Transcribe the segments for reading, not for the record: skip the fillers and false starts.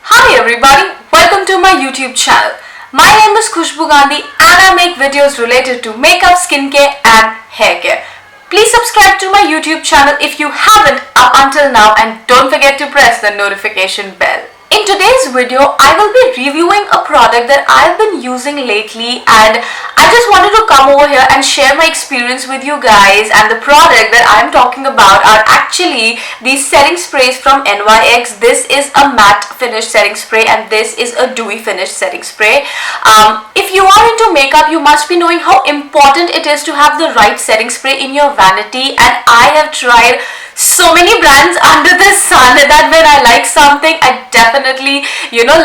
Hi everybody, welcome to my YouTube channel. My name is Khushbu Gandhi and I make videos related to makeup, skincare and hair care. Please subscribe to my YouTube channel if you haven't up until now and don't forget to press the notification bell. In today's video, I will be reviewing a product that I've been using lately and I just wanted to come over here and share my experience with you guys. And the product that I'm talking about are actually these setting sprays from NYX. This is a matte finish setting spray and this is a dewy finish setting spray. If you are into makeup, you must be knowing how important it is to have the right setting spray in your vanity, and I have tried so many brands under the sun that when I like something, I definitely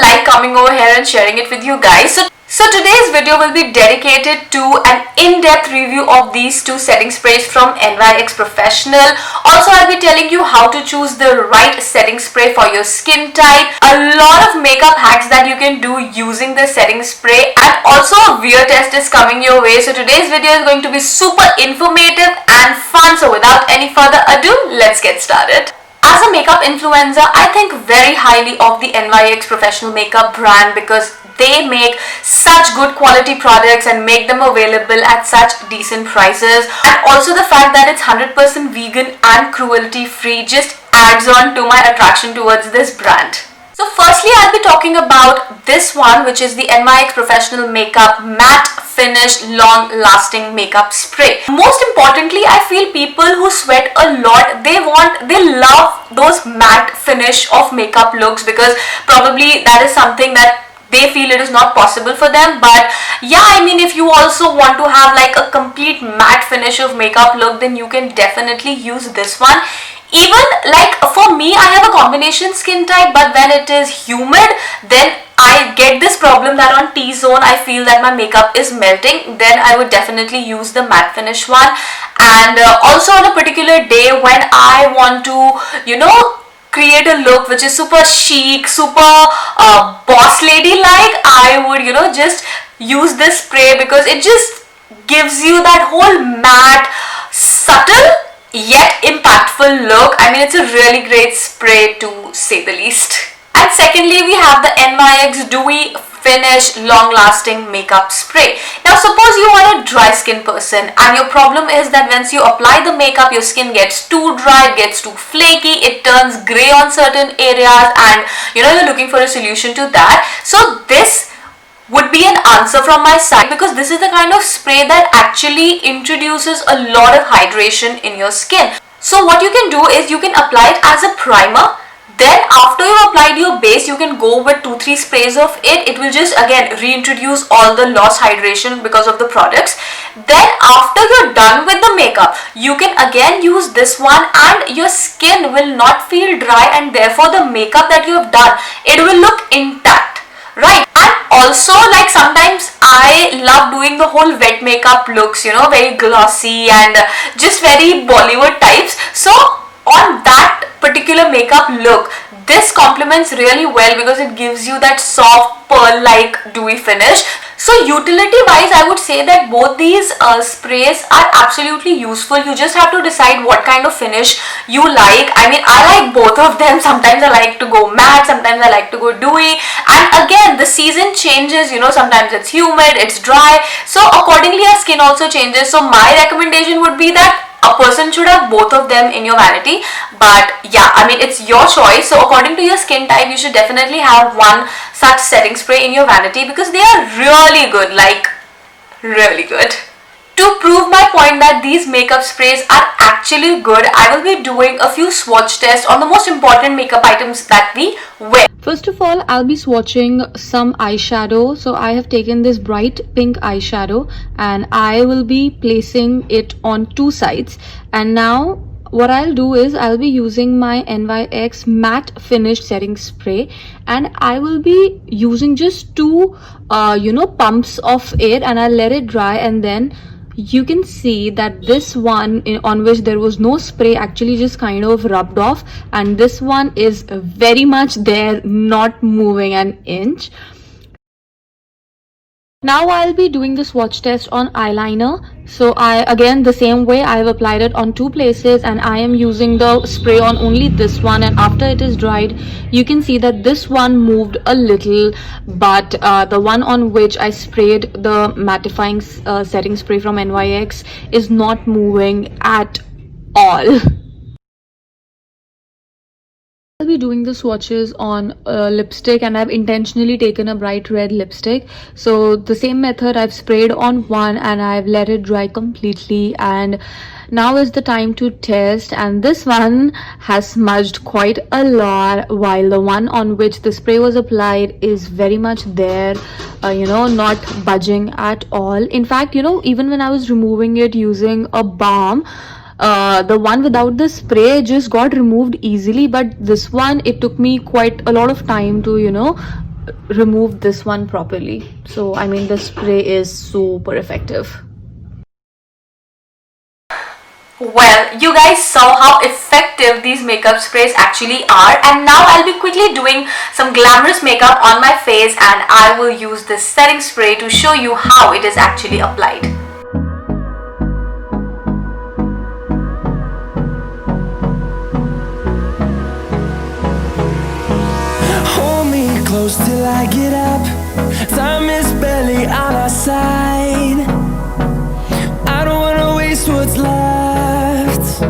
like coming over here and sharing it with you guys. So today's video will be dedicated to an in-depth review of these two setting sprays from NYX Professional. Also, I'll be telling you how to choose the right setting spray for your skin type, a lot of makeup hacks that you can do using the setting spray, and also a wear test is coming your way. So today's video is going to be super informative and fun. So without any further ado, let's get started. As a makeup influencer, I think very highly of the NYX Professional Makeup brand because they make such good quality products and make them available at such decent prices. And also the fact that it's 100% vegan and cruelty free just adds on to my attraction towards this brand. So firstly, I'll be talking about this one, which is the NYX Professional Makeup Matte Finish Long Lasting Makeup Spray. Most importantly, I feel people who sweat a lot, they love those matte finish of makeup looks because probably that is something that they feel it is not possible for them. But yeah, I mean, if you also want to have like a complete matte finish of makeup look, then you can definitely use this one. Even like for me, I have a combination skin type, but when it is humid, then I get this problem that on T-zone I feel that my makeup is melting. Then I would definitely use the matte finish one. And also on a particular day when I want to create a look which is super chic, super boss lady like, I would just use this spray because it just gives you that whole matte, subtle yet impactful look. I mean, it's a really great spray to say the least. And secondly, we have the NYX Dewy Finish Long Lasting Makeup Spray. Now suppose you are a dry skin person and your problem is that once you apply the makeup, your skin gets too dry, it gets too flaky, it turns grey on certain areas, and you're looking for a solution to that. So this would be an answer from my side because this is the kind of spray that actually introduces a lot of hydration in your skin. So what you can do is you can apply it as a primer. Then after you've applied your base, you can go with 2-3 sprays of it. It will just again reintroduce all the lost hydration because of the products. Then after you're done with the makeup, you can again use this one and your skin will not feel dry, and therefore the makeup that you have done, it will look intact, right? And also, like, sometimes I love doing the whole wet makeup looks, very glossy and just very Bollywood types. So on that particular makeup look, this complements really well because it gives you that soft pearl-like dewy finish. So utility wise, I would say that both these sprays are absolutely useful. You just have to decide what kind of finish you like. I mean, I like both of them. Sometimes I like to go matte, sometimes I like to go dewy. And again, the season changes, sometimes it's humid, it's dry. So accordingly, our skin also changes. So my recommendation would be that a person should have both of them in your vanity. But yeah, I mean, it's your choice. So according to your skin type, you should definitely have one such setting spray in your vanity because they are really good, like really good. To prove my point that these makeup sprays are actually good, I will be doing a few swatch tests on the most important makeup items that we wear. First of all, I'll be swatching some eyeshadow. So I have taken this bright pink eyeshadow and I will be placing it on two sides. And now what I'll do is I'll be using my NYX Matte Finish Setting Spray and I will be using just two pumps of it, and I'll let it dry, and then you can see that this one on which there was no spray actually just kind of rubbed off, and this one is very much there, not moving an inch. Now I'll be doing the swatch test on eyeliner. So again the same way, I have applied it on two places and I am using the spray on only this one, and after it is dried you can see that this one moved a little, but the one on which I sprayed the mattifying setting spray from NYX is not moving at all. I'll be doing the swatches on lipstick, and I've intentionally taken a bright red lipstick. So the same method, I've sprayed on one and I've let it dry completely, and now is the time to test. And this one has smudged quite a lot, while the one on which the spray was applied is very much there, not budging at all. In fact, even when I was removing it using a balm, the one without the spray just got removed easily, but this one, it took me quite a lot of time to remove this one properly. So I mean, the spray is super effective. Well, you guys saw how effective these makeup sprays actually are, and now I'll be quickly doing some glamorous makeup on my face, and I will use this setting spray to show you how it is actually applied. Close till I get up, time is barely on our side. I don't wanna waste what's left.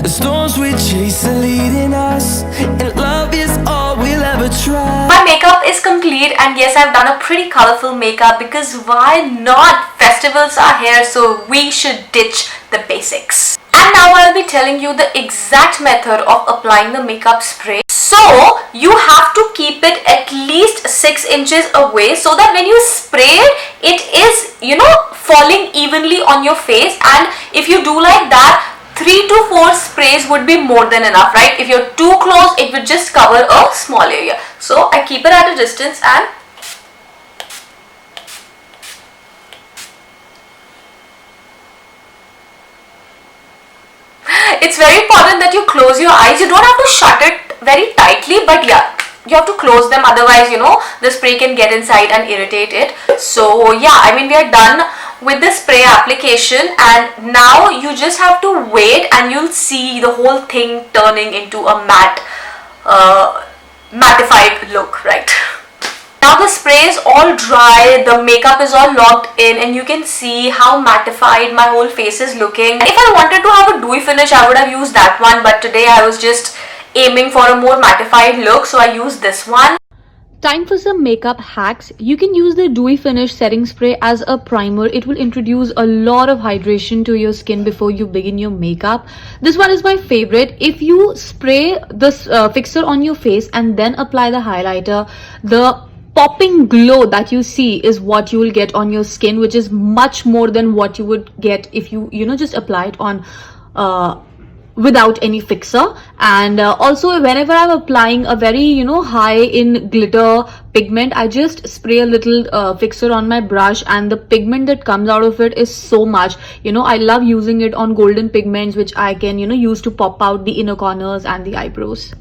The storms we chase are leading us, and love is all we'll ever try. My makeup is complete, and yes, I've done a pretty colorful makeup because why not? Festivals are here, so we should ditch the basics. And now I'll be telling you the exact method of applying the makeup spray. So you have to keep it at least 6 inches away so that when you spray it, it is, falling evenly on your face. And if you do like that, 3 to 4 sprays would be more than enough, right? If you're too close, it would just cover a small area. So I keep it at a distance, and it's very important that you close your eyes. You don't have to shut it very tightly, but yeah, you have to close them, otherwise the spray can get inside and irritate it. So yeah, I mean, we are done with the spray application, and now you just have to wait and you'll see the whole thing turning into a matte mattified look, right? Now the spray is all dry, the makeup is all locked in, and you can see how mattified my whole face is looking. If I wanted to have a dewy finish, I would have used that one, but today I was just aiming for a more mattified look, so I used this one. Time for some makeup hacks. You can use the dewy finish setting spray as a primer. It will introduce a lot of hydration to your skin before you begin your makeup. This one is my favorite. If you spray this fixer on your face and then apply the highlighter, the popping glow that you see is what you will get on your skin, which is much more than what you would get if you just apply it on without any fixer. And also, whenever I'm applying a very high in glitter pigment, I just spray a little fixer on my brush, and the pigment that comes out of it is so much. I love using it on golden pigments, which I can use to pop out the inner corners and the eyebrows.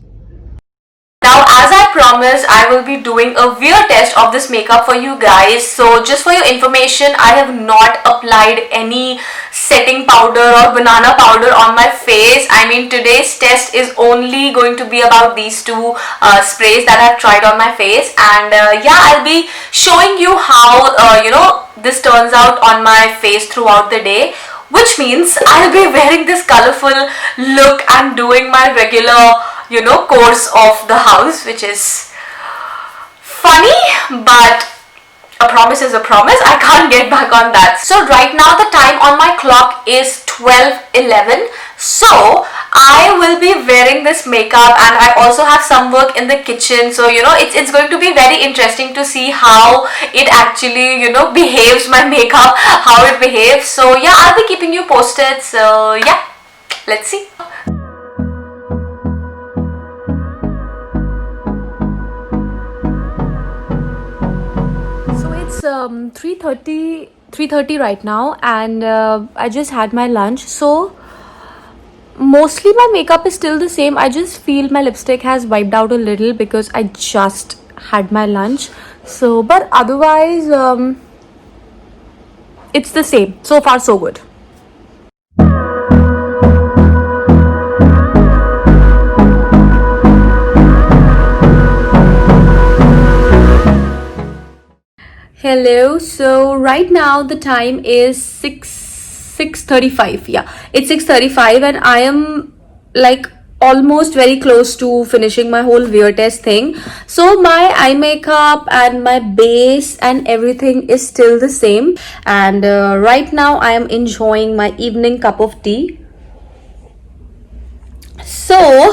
Now, as I promised, I will be doing a wear test of this makeup for you guys. So just for your information, I have not applied any setting powder or banana powder on my face. I mean, today's test is only going to be about these two sprays that I've tried on my face. And yeah, I'll be showing you how, this turns out on my face throughout the day. Which means I'll be wearing this colorful look and doing my regular course of the house, which is funny, but a promise is a promise. I can't get back on that. So right now the time on my clock is 12:11. So I will be wearing this makeup, and I also have some work in the kitchen. So it's going to be very interesting to see how it actually behaves, my makeup, how it behaves. So yeah, I'll be keeping you posted. So yeah, let's see. It's 3:30 right now, and I just had my lunch. So mostly my makeup is still the same. I just feel my lipstick has wiped out a little because I just had my lunch. So, but otherwise, it's the same. So far, so good. Hello. So right now the time is 6:35. Yeah, it's 6:35, and I am like almost very close to finishing my whole wear test thing. So my eye makeup and my base and everything is still the same. And right now I am enjoying my evening cup of tea. So,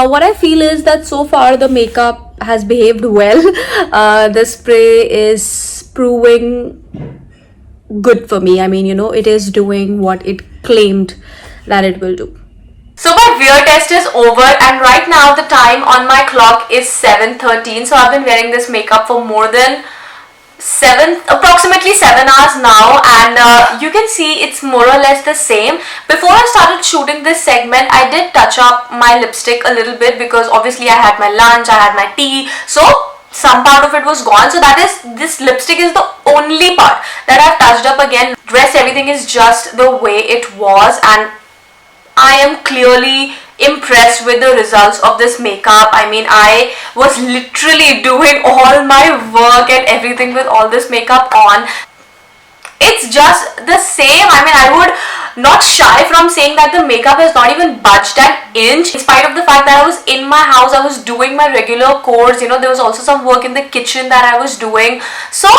what I feel is that so far the makeup has behaved well. The spray is proving good for me. I mean, it is doing what it claimed that it will do. So my wear test is over, and right now the time on my clock is 7:13. So I've been wearing this makeup for more than approximately 7 hours now, and you can see it's more or less the same. Before I started shooting this segment, I did touch up my lipstick a little bit because obviously I had my lunch, I had my tea, so some part of it was gone. So this lipstick is the only part that I've touched up again. Rest everything is just the way it was, and I am clearly impressed with the results of this makeup. I mean, I was literally doing all my work and everything with all this makeup on. It's just the same. I mean, I would not shy from saying that the makeup has not even budged an inch, in spite of the fact that I was in my house, I was doing my regular chores. There was also some work in the kitchen that I was doing. So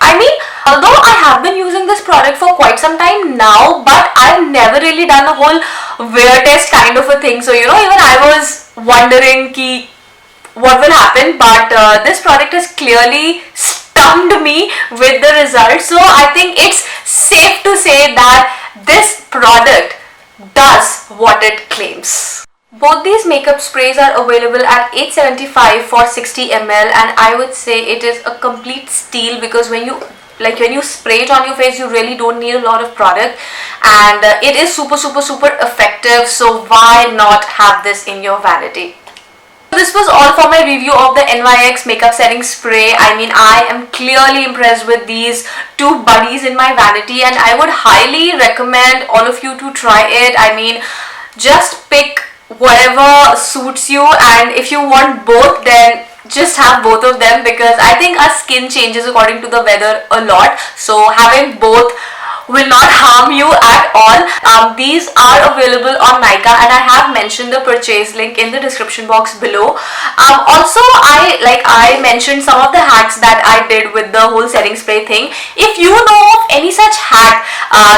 I mean, although I have been using this product for quite some time now, but I've never really done a whole wear test kind of a thing. So, even I was wondering what will happen, but this product has clearly stunned me with the results. So, I think it's safe to say that this product does what it claims. Both these makeup sprays are available at $8.75 for 60 ml, and I would say it is a complete steal because when you spray it on your face, you really don't need a lot of product, and it is super effective. So why not have this in your vanity? This was all for my review of the NYX makeup setting spray. I mean, I am clearly impressed with these two buddies in my vanity, and I would highly recommend all of you to try it. I mean, just pick whatever suits you, and if you want both, then just have both of them, because I think our skin changes according to the weather a lot, so having both will not harm you at all. These are available on Nykaa, and I have mentioned the purchase link in the description box below. Also, I mentioned some of the hacks that I did with the whole setting spray thing. If you know of any such hack,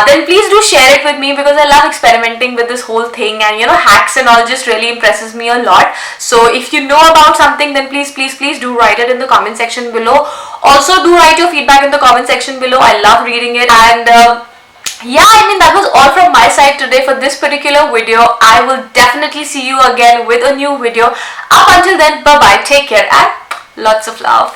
then please do share it with me, because I love experimenting with this whole thing, and hacks and all just really impresses me a lot. So if you know about something, then please do write it in the comment section below. Also, do write your feedback in the comment section below. I love reading it. And yeah, I mean, that was all from my side today for this particular video. I will definitely see you again with a new video. Up until then, bye bye, take care, and lots of love.